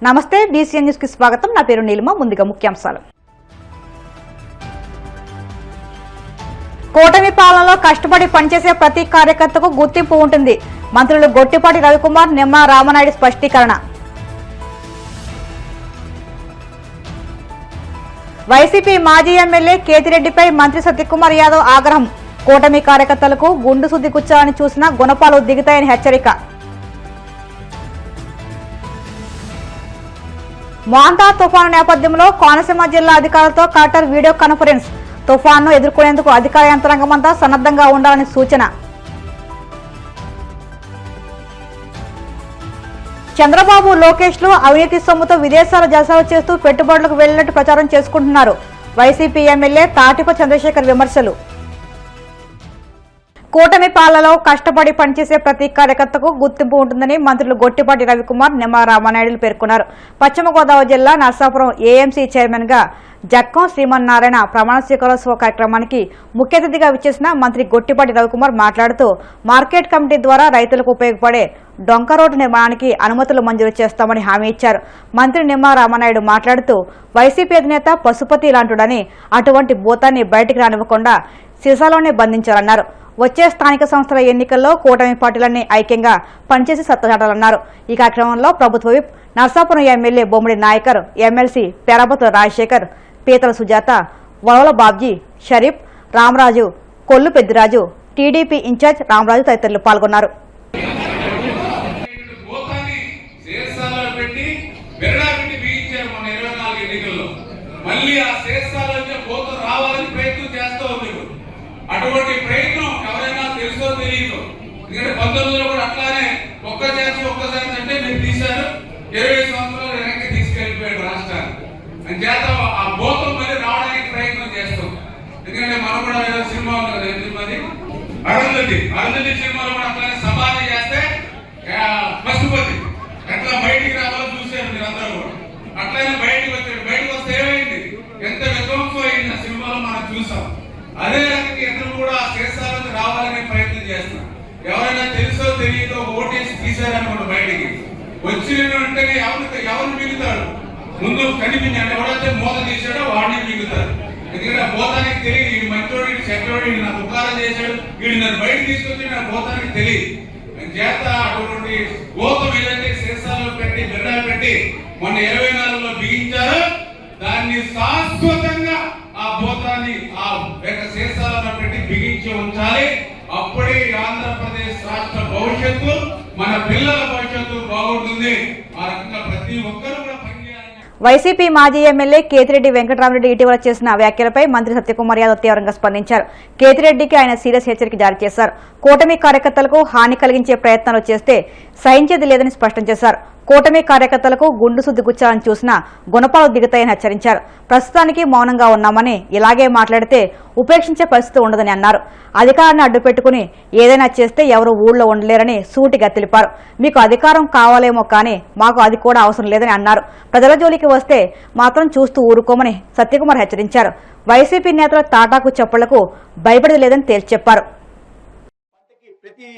నమస్తే BCN news కి స్వాగతం. నా పేరు నీలిమ. ముందుగా ముఖ్యాంశాలు. కూటమి పాలనలో కష్టపడి పనిచేసే ప్రతి కార్యకర్తకు గుర్తింపు ఉంటుంది. మంత్రులు గొట్టిపాటి రవికుమార్, నిమ్మల రామనాయుడు స్పష్టీకరణ. వైసీపీ మాజీ ఎమ్మెల్యే కేతిరెడ్డిపై మంత్రి సత్యకుమార్ యాదవ్ ఆగ్రహం. కూటమి కార్యకర్తలకు గుండు సుద్ది గుచ్చాలని చూసినా గుణపాలు దిగుతాయని హెచ్చరిక. మాంతా తుఫాను నేపథ్యంలో కోనసీమ జిల్లా అధికారులతో కలెక్టర్ వీడియో కాన్ఫరెన్స్. తుఫాను ఎదుర్కొనేందుకు అధికార యంత్రాంగమంతా సన్నద్ధంగా ఉండాలని సూచన. చంద్రబాబు, లోకేష్లు అవినీతి సొమ్ముతో విదేశాల జలసాలు చేస్తూ పెట్టుబడులకు వెళ్లినట్టు ప్రచారం చేసుకుంటున్నారు. వైసీపీ ఎమ్మెల్యే తాటిప చంద్రశేఖర్ విమర్శలు. కూటమి పాలనలో కష్టపడి పనిచేసే ప్రతి కార్యకర్తకు గుర్తింపు ఉంటుందని మంత్రులు గొట్టిపాటి రవికుమార్, నిమ్మల రామనాయుడు పేర్కొన్నారు. పశ్చిమ గోదావరి జిల్లా నర్సాపురం AMC చైర్మన్ గా జక్కం శ్రీమన్నారాయణ ప్రమాణ స్వీకారోత్సవ కార్యక్రమానికి ముఖ్య అతిథిగా విచ్చేసిన మంత్రి గొట్టిపాటి రవికుమార్ మాట్లాడుతూ మార్కెట్ కమిటీ ద్వారా రైతులకు ఉపయోగపడే డొంక రోడ్డు నిర్మాణానికి అనుమతులు మంజూరు చేస్తామని హామీ ఇచ్చారు. మంత్రి నిమ్మల రామనాయుడు మాట్లాడుతూ వైసీపీ అధినేత పశుపతి లాంటిడని, అటువంటి భూతాన్ని బయటికి రానివ్వకుండా సీసాలోనే బంధించారన్నారు. వచ్చే స్థానిక సంస్థల ఎన్నికల్లో కూటమి పార్టీలన్నీ ఐక్యంగా పనిచేసి సత్తచాటాలన్నారు. ఈ కార్యక్రమంలో ప్రభుత్వ విప్, నర్సాపురం ఎమ్మెల్యే బొమ్మిడి నాయకర్, ఎమ్మెల్సీ పెరబతుల రాజశేఖర్, పీతల సుజాత, వలవల బాబ్జీ, షరీఫ్, రామరాజు, కొల్లు పెద్దిరాజు, టీడీపీ ఇన్ఛార్జ్ రామరాజు తదితరులు పాల్గొన్నారు. అటువంటి ప్రయత్నం ఎవరైనా తెలుసో తెలియదు. ఎందుకంటే 19లో కూడా అట్లానే ఒక్కసారి అంటే మీరు తీశారు, 20 సంవత్సరాలు వెనక్కి తీసుకెళ్లిపోయాడు రాష్ట్రాన్ని. అని చేత ఆ భూతం మళ్ళీ రావడానికి ప్రయత్నం చేస్తాం. ఎందుకంటే మనం కూడా ఏదో సినిమా ఉంది కదా, అరుంధతి సినిమాలో కూడా అట్లానే సమాధి చేస్తే పశుపతి ఎట్లా బయటికి రావాలో చూసారు మీరందరూ కూడా. అట్లనే బయటకు వచ్చాడు. బయటకు వస్తే ఏమైంది, ఎంత విధ్వంసం అయింది ఆ సినిమాలో మనం చూసాం. అదే రకంగా ఇతరులు కూడా శేషాలకు రావాలనే ప్రయత్నం చేస్తున్నారు. ఎవరైనా తెలుసో తెలియదో ఓటేసి తీశారనుకోండి, బయటికి వచ్చిన వెంటనే ఎవరు మిగుతాడు, ముందు కనిపించాడు. ఎవరైతే మూత తీశాడో వాడిని మిగుతారు. ఎందుకంటే ఆ భూతానికి తెలియదు, వీడు మంచోడు, వీడు చెడ్డోడు, వీడు నాకు ఉపకారం చేశాడు, వీడు నన్ను బయట తీసుకొచ్చి నా భూతానికి తెలియదు. చేత అటువంటి భూతం ఏదైతే శేషాలను పెట్టి బిడ్డలు పెట్టి మొన్న 24లో బిగించారో దాన్ని శాశ్వతంగా ఆ భూతాన్ని ఆ శేషాలను పెట్టి బిగించి ఉంచాలి. అప్పుడే ఆంధ్రప్రదేశ్ రాష్ట్ర భవిష్యత్తు, మన పిల్లల భవిష్యత్తు బాగుంటుంది. ఆ రకంగా ప్రతి ఒక్కరూ కూడా పనిచేయాలి. వైసీపీ మాజీ ఎమ్మెల్యే కేతిరెడ్డి వెంకటరామరెడ్డి ఇటీవల చేసిన వ్యాఖ్యలపై మంత్రి సత్యకుమార్ యాదవ్ తీవ్రంగా స్పందించారు. కేతిరెడ్డికి ఆయన సీరియస్ హెచ్చరిక జారీ చేశారు. కూటమి కార్యకర్తలకు హాని కలిగించే ప్రయత్నాలు చేస్తే సహించేది లేదని స్పష్టం చేశారు. కూటమి కార్యకర్తలకు గుండు సుద్ది గుచ్చాలని చూసినా గుణపాలు దిగుతాయని హెచ్చరించారు. ప్రస్తుతానికి మౌనంగా ఉన్నామని, ఇలాగే మాట్లాడితే ఉపేక్షించే పరిస్థితి ఉండదని అన్నారు. అధికారాన్ని అడ్డుపెట్టుకుని ఏదైనా చేస్తే ఎవరు ఊళ్ళో ఉండలేరని సూటిగా తెలిపారు. మీకు అధికారం కావాలేమో కానీ మాకు అది కూడా అవసరం లేదని అన్నారు. ప్రజల జోలికి వస్తే మాత్రం చూస్తూ ఊరుకోమని సత్యకుమార్ హెచ్చరించారు. వైసీపీ నేతల తాటాకు చప్పళ్లకు భయపడేది లేదని తేల్చి చెప్పారు. ప్రతి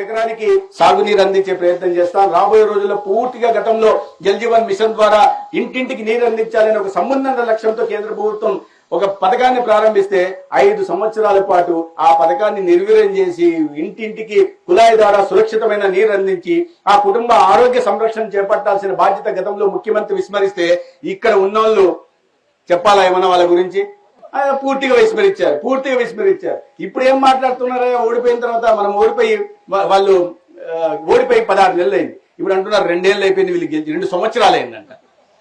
ఎకరానికి సాగునీరు అందించే ప్రయత్నం చేస్తాం. రాబోయే రోజుల్లో పూర్తిగా గతంలో జల్ జీవన్ మిషన్ ద్వారా ఇంటింటికి నీరు అందించాలని ఒక సంబంధ లక్ష్యంతో కేంద్ర ప్రభుత్వం ఒక పథకాన్ని ప్రారంభిస్తే 5 సంవత్సరాల పాటు ఆ పథకాన్ని నిర్వీర్యం చేసి ఇంటింటికి కుళాయి ద్వారా సురక్షితమైన నీరు అందించి ఆ కుటుంబ ఆరోగ్య సంరక్షణ చేపట్టాల్సిన బాధ్యత గతంలో ముఖ్యమంత్రి విస్మరిస్తే ఇక్కడ ఉన్నోళ్ళు చెప్పాలా ఏమన్నా వాళ్ళ గురించి? పూర్తిగా విస్మరించారు. ఇప్పుడు ఏం మాట్లాడుతున్నారా? ఓడిపోయిన తర్వాత మనం వాళ్ళు ఓడిపోయి 16 నెలలు అయింది. ఇప్పుడు అంటున్నారు 2 ఏళ్ళు అయిపోయింది, వీళ్ళు గెలిచి 2 సంవత్సరాలు అయిందంట.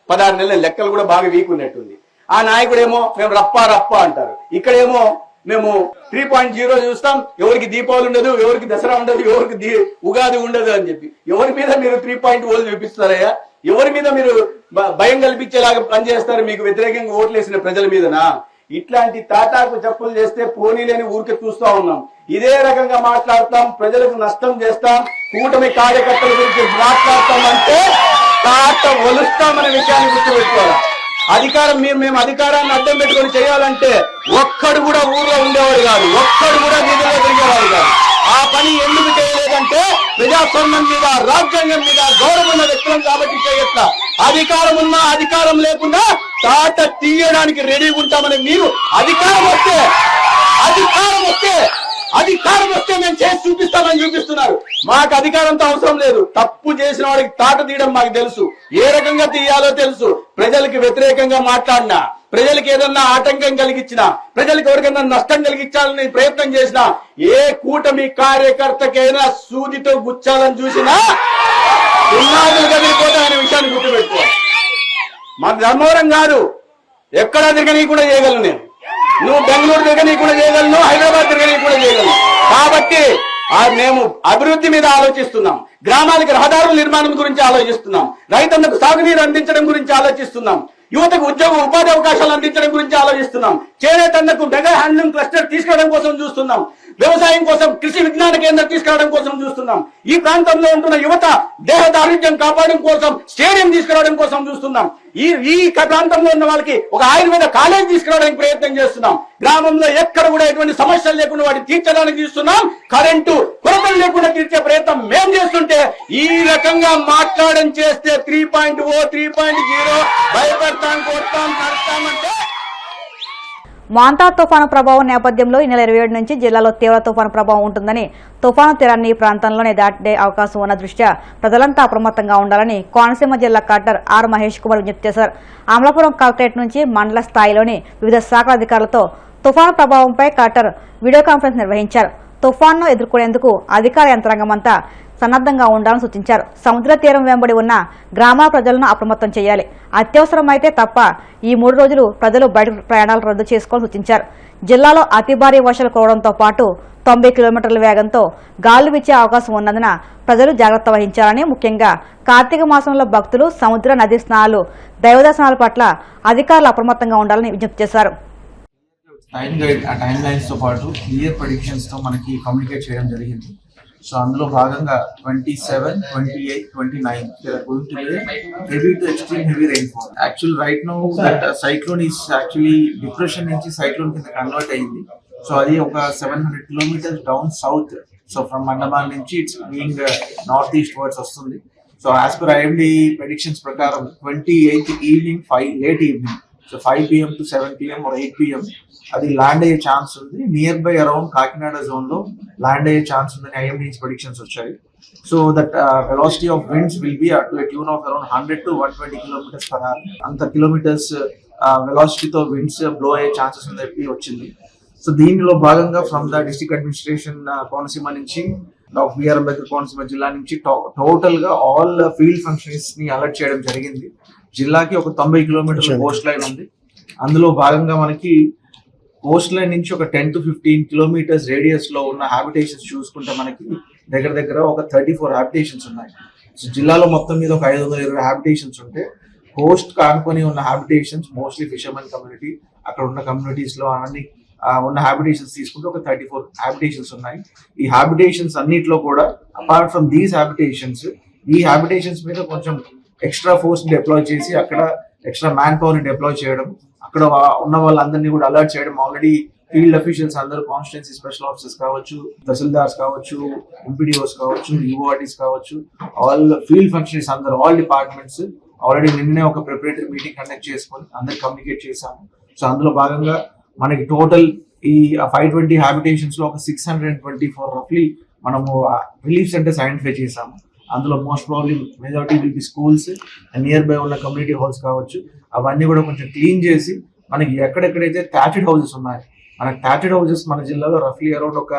16 నెలలు లెక్కలు కూడా బాగా వీక్ ఉన్నట్టుంది. ఆ నాయకుడేమో మేము రప్ప అంటారు. ఇక్కడేమో మేము 3.0 చూస్తాం, ఎవరికి దీపావళి ఉండదు, ఎవరికి దసరా ఉండదు, ఎవరికి ఉగాది ఉండదు అని చెప్పి. ఎవరి మీద మీరు 3.0 చూపిస్తారయ్యా? ఎవరి మీద మీరు భయం కల్పించేలాగా పనిచేస్తారు? మీకు వ్యతిరేకంగా ఓట్లేసిన ప్రజల మీదనా? ఇట్లాంటి తాటాకు చెప్పులు చేస్తే పోనీలేని ఊరికే చూస్తా ఉన్నాం. ఇదే రకంగా మాట్లాడతాం, ప్రజలకు నష్టం చేస్తాం, కూటమి కార్యకర్తల గురించి మాట్లాడతామంటే తాట ఒలుస్తామనే విషయాన్ని గుర్తుపెట్టుకోవాలి. మేము అధికారాన్ని అడ్డం పెట్టుకొని చేయాలంటే ఒక్కడు కూడా ఊర్లో ఉండేవాడు కాదు, ఒక్కడు కూడా వీధిలో తిరిగేవాడు కాదు. ఆ ఆ పని ఎందుకు చేయలేదంటే ప్రజాస్వామ్యం మీద, రాజ్యాంగం మీద గౌరవం ఉన్న వ్యక్తులం కాబట్టి చేయట్లా. అధికారం ఉన్నా అధికారం లేకుండా తాట తీయడానికి రెడీగా ఉంటామని మీరు అధికారం వస్తే మేము చేసి చూపిస్తామని చూపిస్తున్నారు. మాకు అధికారంతో అవసరం లేదు. తప్పు చేసిన వాడికి తాట తీయడం మాకు తెలుసు, ఏ రకంగా తీయాలో తెలుసు. ప్రజలకు వ్యతిరేకంగా మాట్లాడినా, ప్రజలకు ఏదన్నా ఆటంకం కలిగించినా, ప్రజలకు ఎవరికైనా నష్టం కలిగించాలని ప్రయత్నం చేసినా, ఏ కూటమి కార్యకర్తకైనా సూదితో గుచ్చాలని చూసినా పునాదులు కదిలిపోతాయనే విషయాన్ని గుర్తుపెట్టుకోవాలి. మా ధర్మవరం కాదు, ఎక్కడా తిరగనీ కూడా చేయగలను నేను. నువ్వు బెంగళూరు తిరగనీ కూడా చేయగలను, హైదరాబాద్ తిరగనీ కూడా చేయగలను. కాబట్టి మేము అభివృద్ధి మీద ఆలోచిస్తున్నాం, గ్రామాలకు రహదారుల నిర్మాణం గురించి ఆలోచిస్తున్నాం, రైతన్నకు సాగునీరు అందించడం గురించి ఆలోచిస్తున్నాం, యువతకు ఉపాధి అవకాశాలు అందించడం గురించి ఆలోచిస్తున్నాం, చేనేతన్నకు మెగా హ్యాండ్లూమ్ క్లస్టర్ తీసుకురావడం కోసం చూస్తున్నాం, వ్యవసాయం కోసం కృషి విజ్ఞాన కేంద్రం తీసుకురావడం కోసం చూస్తున్నాం, ఈ ప్రాంతంలో ఉంటున్న యువత దేహ దారుణ్యం కాపాడడం కోసం స్టేడియం తీసుకురావడం కోసం చూస్తున్నాం, ఈ ప్రాంతంలో ఉన్న వాళ్ళకి ఒక ఆయుర్వేద కాలేజ్ తీసుకురావడానికి ప్రయత్నం చేస్తున్నాం, గ్రామంలో ఎక్కడ కూడా ఎటువంటి సమస్యలు లేకుండా వాటిని తీర్చడానికి చూస్తున్నాం, కరెంటు కొరతలు లేకుండా తీర్చే ప్రయత్నం మేము చేస్తుంటే ఈ రకంగా మాట్లాడడం చేస్తే 3.0 3.0 భయపెడతాం, కొడతాం, నడతామంటే. మాంతా తుఫాను ప్రభావం నేపథ్యంలో ఈ నెల 27 నుంచి జిల్లాలో తీవ్ర తుఫాను ప్రభావం ఉంటుందని, తుఫాను తీరాన్ని ఈ ప్రాంతంలోనే దాటే అవకాశం ఉన్న దృష్ట్యా ప్రజలంతా అప్రమత్తంగా ఉండాలని కోనసీమ జిల్లా కలెక్టర్ ఆర్ మహేష్ కుమార్ విజ్ఞప్తి చేశారు. అమలాపురం కలెక్టరేట్ నుంచి మండల స్థాయిలోని వివిధ శాఖల అధికారులతో తుఫాను ప్రభావంపై కలెక్టర్ వీడియో కాన్ఫరెన్స్ నిర్వహించారు. తుఫాన్ను ఎదుర్కొనేందుకు అధికార యంత్రాంగమంతా సన్నద్ధంగా ఉండాలని సూచించారు. సముద్ర తీరం వెంబడి ఉన్న గ్రామాల ప్రజలను అప్రమత్తం చేయాలి. అత్యవసరమైతే తప్ప ఈ 3 రోజులు ప్రజలు బయట ప్రయాణాలు రద్దు చేసుకోవాలని సూచించారు. జిల్లాలో అతి భారీ వర్షాలు కురవడంతో పాటు 90 కిలోమీటర్ల వేగంతో గాలులు వీచే అవకాశం ఉన్నందున ప్రజలు జాగ్రత్త వహించాలని, ముఖ్యంగా కార్తీక మాసంలో భక్తులు సముద్ర నది స్నానాలు, దైవదర్శనాల పట్ల అధికారులు అప్రమత్తంగా ఉండాలని విజ్ఞప్తి చేశారు. టైం లైన్స్ తో పాటు క్లియర్ ప్రెడిక్షన్స్ తో మనకి కమ్యూనికేట్ చేయడం జరిగింది. సో అందులో భాగంగా 27, 28, 29 there are going to be heavy to extreme heavy rainfall. Actually right now that cyclone is actually depression నుంచి cyclone కింద కన్వర్ట్ అయింది. సో అది ఒక 700 kilometers down south. So from Andaman నుంచి it's being northeastwards వస్తుంది. So as per IMD predictions ప్రకారం 28th evening 5 late evening, so 5 PM to 7 PM or 8 PM అది land అయ్యే ఛాన్స్ ఉంది. Near by around Kakinada zone లో land అయ్యే chance ఉందని IMD predictions వచ్చాయి. So that velocity of winds will be at tune of around 100 to 120 kilometers per hour. అంత kilometres వెలాసిటీతో winds blow అయ్యే chances ఉందని చెప్పి వచ్చింది. సో దీనిలో భాగంగా from the district administration Konaseema నుంచి, బిఆర్ అంబేద్కర్ కోనసీమ జిల్లా నుంచి టోటల్ గా ఆల్ ఫీల్డ్ ఫంక్షన్స్ ని అలర్ట్ చేయడం జరిగింది. జిల్లాకి ఒక 90 kilometers కోస్ట్ లైన్ ఉంది. అందులో భాగంగా మనకి కోస్ట్ లైన్ నుంచి ఒక 10 to 15 kilometers రేడియస్ లో ఉన్న హ్యాబిటేషన్స్ చూసుకుంటే మనకి దగ్గర ఒక 34 హ్యాబిటేషన్స్ ఉన్నాయి. సో జిల్లాలో మొత్తం మీద ఒక 520 హ్యాబిటేషన్స్ ఉంటే, కోస్ట్ కానుకొని ఉన్న హ్యాబిటేషన్స్ మోస్ట్లీ ఫిషర్మెన్ కమ్యూనిటీ, అక్కడ ఉన్న కమ్యూనిటీస్ లో అన్ని ఉన్న హ్యాబిటేషన్స్ తీసుకుంటే ఒక 34 హ్యాబిటేషన్స్ ఉన్నాయి. ఈ హ్యాబిటేషన్స్ అన్నిట్లో కూడా అపార్ట్ ఫ్రమ్ దీస్ హ్యాబిటేషన్స్, ఈ హ్యాబిటేషన్స్ మీద కొంచెం ఎక్స్ట్రా ఫోర్స్ డిప్లాయ్ చేసి అక్కడ ఎక్స్ట్రా మ్యాన్ పవర్ ని డిప్లాయ్ చేయడం, అక్కడ ఉన్న వాళ్ళందరినీ కూడా అలర్ట్ చేయడం. ఆల్రెడీ ఫీల్డ్ అఫీషియల్స్ అందరూ, కాన్స్టిట్యున్సీ స్పెషల్ ఆఫీసర్స్ కావచ్చు, తహసీల్దార్స్ కావచ్చు, ఎంపీడీఓస్ కావచ్చు, యూఓఆర్టీస్ కావచ్చు, ఆల్ ఫీల్డ్ ఫంక్షనరీస్ అందరూ, ఆల్ డిపార్ట్మెంట్స్ ఆల్రెడీ నిన్నే ఒక ప్రిపరేటరీ మీటింగ్ కండక్ట్ చేసుకొని అందరికి కమ్యూనికేట్ చేశాము. సో అందులో భాగంగా మనకి టోటల్ ఈ 520 హ్యాబిటేషన్స్ లో ఒక 624 రఫ్లీ మనము రిలీఫ్ సెంటర్స్ ఐడెంటిఫై చేశాము. అందులో most probably majority will be schools and near by ఉన్న కమ్యూనిటీ హాల్స్ కావచ్చు. అవన్నీ కూడా కొంచెం క్లీన్ చేసి మనకి ఎక్కడెక్కడైతే థ్యాచెడ్ హౌసెస్ ఉన్నాయి, మనకి థ్యాచెడ్ హౌసెస్ మన జిల్లాలో రఫ్లీ అరౌండ్ ఒక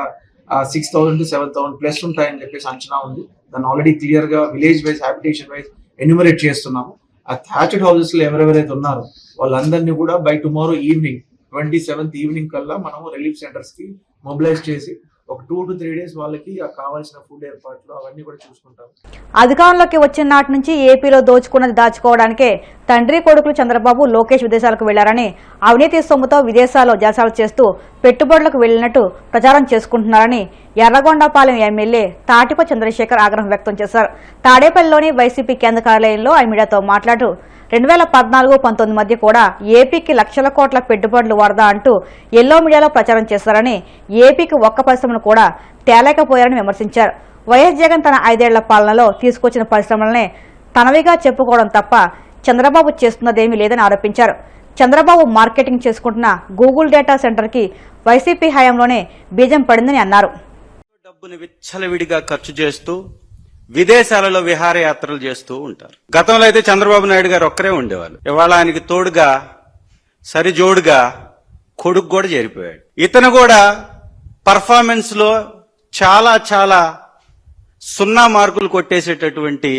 6,000 to 7,000 ప్లస్ ఉంటాయని చెప్పేసి అంచనా ఉంది. దాన్ని ఆల్రెడీ క్లియర్ గా village wise, habitation wise enumerate చేస్తున్నాము. ఆ థ్యాచెడ్ హౌసెస్ లో ఎవరెవరైతే ఉన్నారో వాళ్ళందరినీ కూడా by tomorrow evening 27th evening కల్లా మనము రిలీఫ్ సెంటర్స్ కి మొబిలైజ్ చేసి ఒక 2 to 3 days వాళ్ళకి కావాల్సిన ఫుడ్ ఏర్పాట్లు అవన్నీ కూడా చూసుకుంటాం. అధికారంలోకి వచ్చిన నాటి నుంచి ఏపీలో దోచుకున్నది దాచుకోవడానికే తండ్రి కొడుకులు చంద్రబాబు, లోకేష్ విదేశాలకు వెళ్లారని, అవినీతి సొమ్ముతో విదేశాల్లో జలసాలు చేస్తూ పెట్టుబడులకు వెళ్లినట్టు ప్రచారం చేసుకుంటున్నారని ఎర్రగొండపాలెం ఎమ్మెల్యే తాటిప చంద్రశేఖర్ ఆగ్రహం వ్యక్తం చేశారు. తాడేపల్లిలోని వైసీపీ కేంద్ర కార్యాలయంలో ఆయన మీడియాతో మాట్లాడుతూ 2014-19 మధ్య కూడా ఏపీకి లక్షల కోట్ల పెట్టుబడులు వరద అంటూ ఎల్లో మీడియాలో ప్రచారం చేశారని, ఏపీకి ఒక్క పరిశ్రమను కూడా తేలేకపోయారని విమర్శించారు. వైఎస్ జగన్ తన 5 ఏళ్ల పాలనలో తీసుకొచ్చిన పరిశ్రమలనే తనవిగా చెప్పుకోవడం తప్ప చంద్రబాబు చేస్తున్నదేమీ లేదని ఆరోపించారు. చంద్రబాబు మార్కెటింగ్ చేసుకుంటున్న గూగుల్ డేటా సెంటర్కి వైసీపీ హయాంలోనే బీజం పడిందని అన్నారు. డబ్బుని విచ్చలవిడిగా ఖర్చు చేస్తూ విదేశాలలో విహారయాత్రలు చేస్తూ ఉంటారు. గతంలో అయితే చంద్రబాబు నాయుడు గారు ఒక్కరే ఉండేవాళ్ళు. ఇవాళ ఆయనకి తోడుగా సరిజోడుగా కొడుకు కూడా చేరిపోయాడు. ఇతను కూడా పర్ఫార్మెన్స్ లో చాలా చాలా 0 మార్కులు కొట్టేసేటటువంటి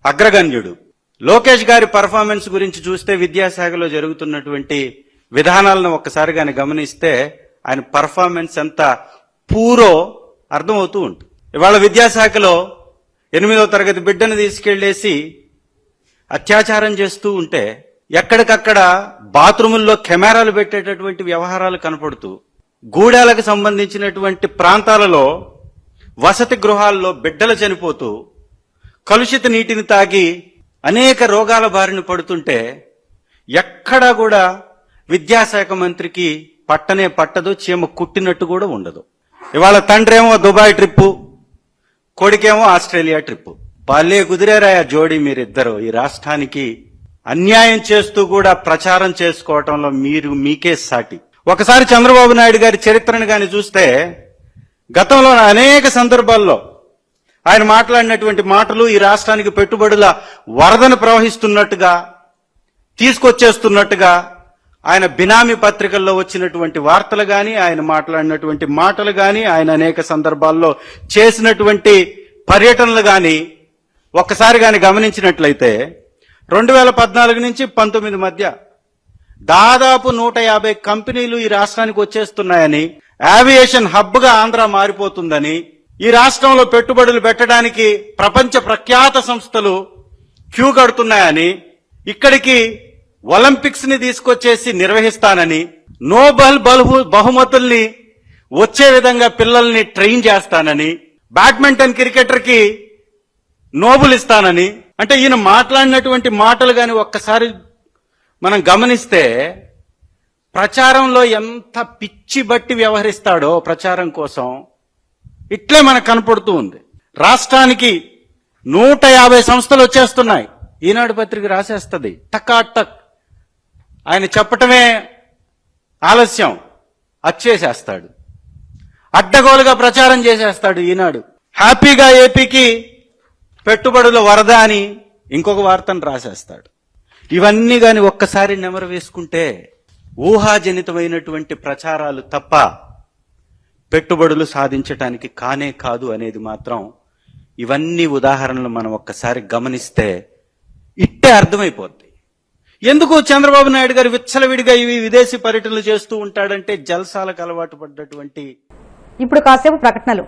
అగ్రగణ్యుడు. లోకేష్ గారి పర్ఫార్మెన్స్ గురించి చూస్తే విద్యాశాఖలో జరుగుతున్నటువంటి విధానాలను ఒక్కసారి గాని గమనిస్తే ఆయన పర్ఫార్మెన్స్ ఎంత పూరో అర్థమవుతూ ఉంటుంది. ఇవాళ విద్యాశాఖలో 8వ తరగతి బిడ్డను తీసుకెళ్లేసి అత్యాచారం చేస్తూ ఉంటే ఎక్కడికక్కడ బాత్రూముల్లో కెమెరాలు పెట్టేటటువంటి వ్యవహారాలు కనపడుతూ, గూడాలకు సంబంధించినటువంటి ప్రాంతాలలో వసతి గృహాల్లో బిడ్డలు చనిపోతూ, కలుషిత నీటిని తాగి అనేక రోగాల బారిన పడుతుంటే ఎక్కడా కూడా విద్యాశాఖ మంత్రికి పట్టనే పట్టదు, చీమ కుట్టినట్టు కూడా ఉండదు. ఇవాళ తండ్రేమో దుబాయ్ ట్రిప్పు, కొడుకేమో ఆస్ట్రేలియా ట్రిప్పు. వాళ్ళే కుదిరేరాయా జోడీ మీరిద్దరు. ఈ రాష్ట్రానికి అన్యాయం చేస్తూ కూడా ప్రచారం చేసుకోవటంలో మీకే సాటి. ఒకసారి చంద్రబాబు నాయుడు గారి చరిత్రను గాని చూస్తే గతంలో అనేక సందర్భాల్లో ఆయన మాట్లాడినటువంటి మాటలు ఈ రాష్ట్రానికి పెట్టుబడుల వరదను ప్రవహిస్తున్నట్టుగా, తీసుకొచ్చేస్తున్నట్టుగా ఆయన బినామీ పత్రికల్లో వచ్చినటువంటి వార్తలు గాని, ఆయన మాట్లాడినటువంటి మాటలు గాని, ఆయన అనేక సందర్భాల్లో చేసినటువంటి పర్యటనలు గాని ఒక్కసారి గాని గమనించినట్లయితే 2014 నుంచి 19 మధ్య దాదాపు 150 కంపెనీలు ఈ రాష్ట్రానికి వచ్చేస్తున్నాయని, ఏవియేషన్ హబ్ గా ఆంధ్ర మారిపోతుందని, ఈ రాష్ట్రంలో పెట్టుబడులు పెట్టడానికి ప్రపంచ ప్రఖ్యాత సంస్థలు క్యూ కడుతున్నాయని, ఇక్కడికి ఒలింపిక్స్ ని తీసుకొచ్చేసి నిర్వహిస్తానని, నోబెల్ బహుమతుల్ని వచ్చే విధంగా పిల్లల్ని ట్రైన్ చేస్తానని, బ్యాడ్మింటన్ క్రికెటర్ కి నోబెల్ ఇస్తానని, అంటే ఈయన మాట్లాడినటువంటి మాటలు గాని ఒక్కసారి మనం గమనిస్తే ప్రచారంలో ఎంత పిచ్చి బట్టి వ్యవహరిస్తాడో ప్రచారం కోసం ఇట్లే మనకు కనపడుతూ ఉంది. రాష్ట్రానికి 150 సంస్థలు వచ్చేస్తున్నాయి. ఈనాడు పత్రిక రాసేస్తుంది టక్. ఆయన చెప్పటమే ఆలస్యం, అచ్చేసేస్తాడు. అడ్డగోలుగా ప్రచారం చేసేస్తాడు ఈనాడు. హ్యాపీగా ఏపీకి పెట్టుబడుల వరద అని ఇంకొక వార్తను రాసేస్తాడు. ఇవన్నీ గాని ఒక్కసారి నెమరు వేసుకుంటే ఊహాజనితమైనటువంటి ప్రచారాలు తప్ప పెట్టుబడులు సాధించటానికి కానే కాదు అనేది మాత్రం ఇవన్నీ ఉదాహరణలు మనం ఒక్కసారి గమనిస్తే ఇట్టే అర్థమైపోద్ది. ఎందుకు చంద్రబాబు నాయుడు గారు విచ్చలవిడిగా ఇవి విదేశీ పర్యటనలు చేస్తూ ఉంటాడంటే జల్సాలకు అలవాటు పడ్డటువంటి. ఇప్పుడు కాసేపు ప్రకటనలు.